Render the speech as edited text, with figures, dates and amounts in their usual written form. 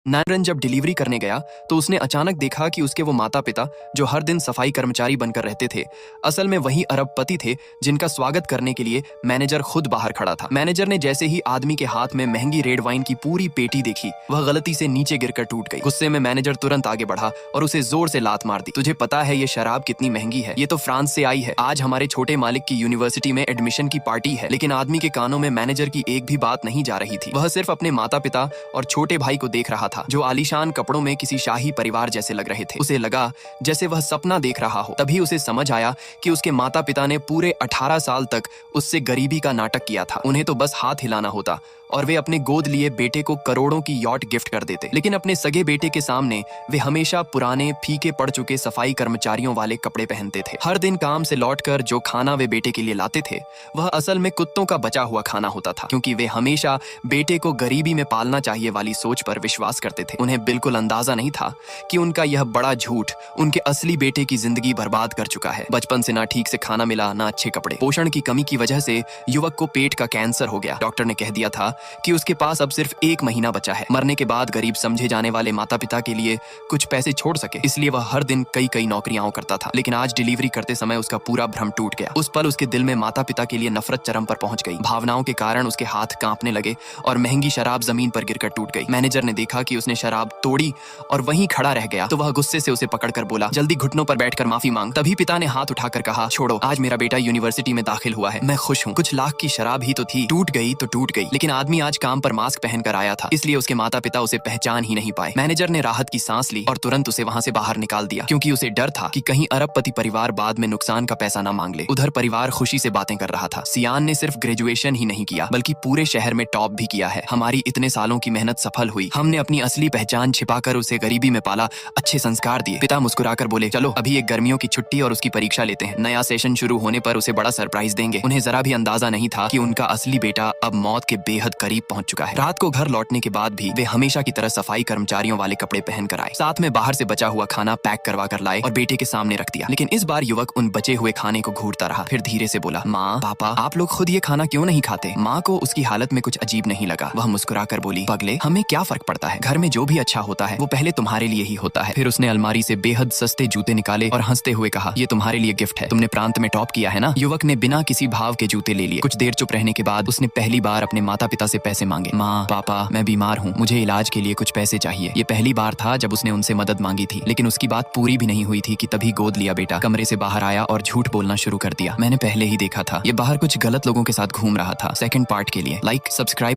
नायरन जब डिलीवरी करने गया तो उसने अचानक देखा कि उसके वो माता पिता जो हर दिन सफाई कर्मचारी बनकर रहते थे असल में वही अरबपति थे जिनका स्वागत करने के लिए मैनेजर खुद बाहर खड़ा था। मैनेजर ने जैसे ही आदमी के हाथ में महंगी रेड वाइन की पूरी पेटी देखी वह गलती से नीचे गिरकर टूट गई। गुस्से में मैनेजर तुरंत आगे बढ़ा और उसे जोर से लात मार दी। तुझे पता है ये शराब कितनी महंगी है? ये तो फ्रांस से आई है। आज हमारे छोटे मालिक की यूनिवर्सिटी में एडमिशन की पार्टी है। लेकिन आदमी के कानों में मैनेजर की एक भी बात नहीं जा रही थी। वह सिर्फ अपने माता पिता और छोटे भाई को देख रहा था जो आलीशान कपड़ों में किसी शाही परिवार जैसे लग रहे थे। उसे लगा जैसे वह सपना देख रहा हो। तभी उसे समझ आया कि उसके माता पिता ने पूरे 18 साल तक उससे गरीबी का नाटक किया था। उन्हें तो बस हाथ हिलाना होता और वे अपने गोद लिए बेटे को करोड़ों की यॉट गिफ्ट कर देते। लेकिन अपने सगे बेटे के सामने वे हमेशा पुराने फीके पड़ चुके सफाई कर्मचारियों वाले कपड़े पहनते थे। हर दिन काम से लौटकर जो खाना वे बेटे के लिए लाते थे वह असल में कुत्तों का बचा हुआ खाना होता था, क्योंकि वे हमेशा बेटे को गरीबी में पालना चाहिए वाली सोच पर विश्वास करते थे। उन्हें बिल्कुल अंदाजा नहीं था कि उनका यह बड़ा झूठ उनके असली बेटे की जिंदगी बर्बाद कर चुका है। बचपन से ना ठीक से खाना मिला, ना अच्छे कपड़े। पोषण की कमी की वजह से युवक को पेट का कैंसर हो गया। डॉक्टर ने कह दिया था कि उसके पास अब सिर्फ 1 महीना बचा है। मरने के बाद गरीब समझे जाने वाले माता पिता के लिए कुछ पैसे छोड़ सके, इसलिए वह हर दिन कई नौकरियां करता था। लेकिन आज डिलीवरी करते समय उसका पूरा भ्रम टूट गया। उस पल उसके दिल में माता पिता के लिए नफरत चरम पर पहुंच गई। भावनाओं के कारण उसके हाथ कांपने लगे और महंगी शराब जमीन पर गिरकर टूट गई। मैनेजर ने देखा कि उसने शराब तोड़ी और वहीं खड़ा रह गया तो वह गुस्से से उसे पकड़कर बोला, जल्दी घुटनों पर बैठकर माफी मांग। तभी पिता ने हाथ उठाकर कहा, छोड़ो, आज मेरा बेटा यूनिवर्सिटी में दाखिल हुआ है, मैं खुश हूँ। कुछ लाख की शराब ही तो थी, टूट गई तो टूट गई। लेकिन आदमी आज काम पर मास्क पहनकर आया था, इसलिए उसके माता पिता उसे पहचान ही नहीं पाए। मैनेजर ने राहत की सांस ली और तुरंत उसे वहां से बाहर निकाल दिया, क्योंकि उसे डर था कि कहीं अरबपति परिवार बाद में नुकसान का पैसा ना मांग ले। उधर परिवार खुशी से बातें कर रहा था। सियान ने सिर्फ ग्रेजुएशन ही नहीं किया बल्कि पूरे शहर में टॉप भी किया है। हमारी इतने सालों की मेहनत सफल हुई। हमने अपनी असली पहचान छिपाकर उसे गरीबी में पाला, अच्छे संस्कार दिए। पिता मुस्कुराकर बोले, चलो अभी एक गर्मियों की छुट्टी और उसकी परीक्षा लेते हैं। नया सेशन शुरू होने पर उसे बड़ा सरप्राइज देंगे। उन्हें जरा भी अंदाजा नहीं था कि उनका असली बेटा अब मौत के बेहद करीब पहुंच चुका है। रात को घर लौटने के बाद भी वे हमेशा की तरह सफाई कर्मचारियों वाले कपड़े पहनकर आए। साथ में बाहर से बचा हुआ खाना पैक करवा कर लाए और बेटे के सामने रख दिया। लेकिन इस बार युवक उन बचे हुए खाने को घूरता रहा। फिर धीरे से बोला, माँ, पापा, आप लोग खुद ये खाना क्यों नहीं खाते? माँ को उसकी हालत में कुछ अजीब नहीं लगा। वह मुस्कुराकर बोली, पगले, हमें क्या फर्क पड़ता है? घर में जो भी अच्छा होता है वो पहले तुम्हारे लिए ही होता है। फिर उसने अलमारी से बेहद सस्ते जूते निकाले और हंसते हुए कहा, ये तुम्हारे लिए गिफ्ट है, तुमने प्रांत में टॉप किया है ना। युवक ने बिना किसी भाव के जूते ले लिए। कुछ देर चुप रहने के बाद उसने पहली बार अपने माता पिता से पैसे मांगे। माँ, पापा, मैं बीमार हूँ, मुझे इलाज के लिए कुछ पैसे चाहिए। ये पहली बार था जब उसने उनसे मदद मांगी थी। लेकिन उसकी बात पूरी भी नहीं हुई थी कि तभी गोद लिया बेटा कमरे से बाहर आया और झूठ बोलना शुरू कर दिया। मैंने पहले ही देखा था, ये बाहर कुछ गलत लोगों के साथ घूम रहा था। सेकंड पार्ट के लिए लाइक, सब्सक्राइब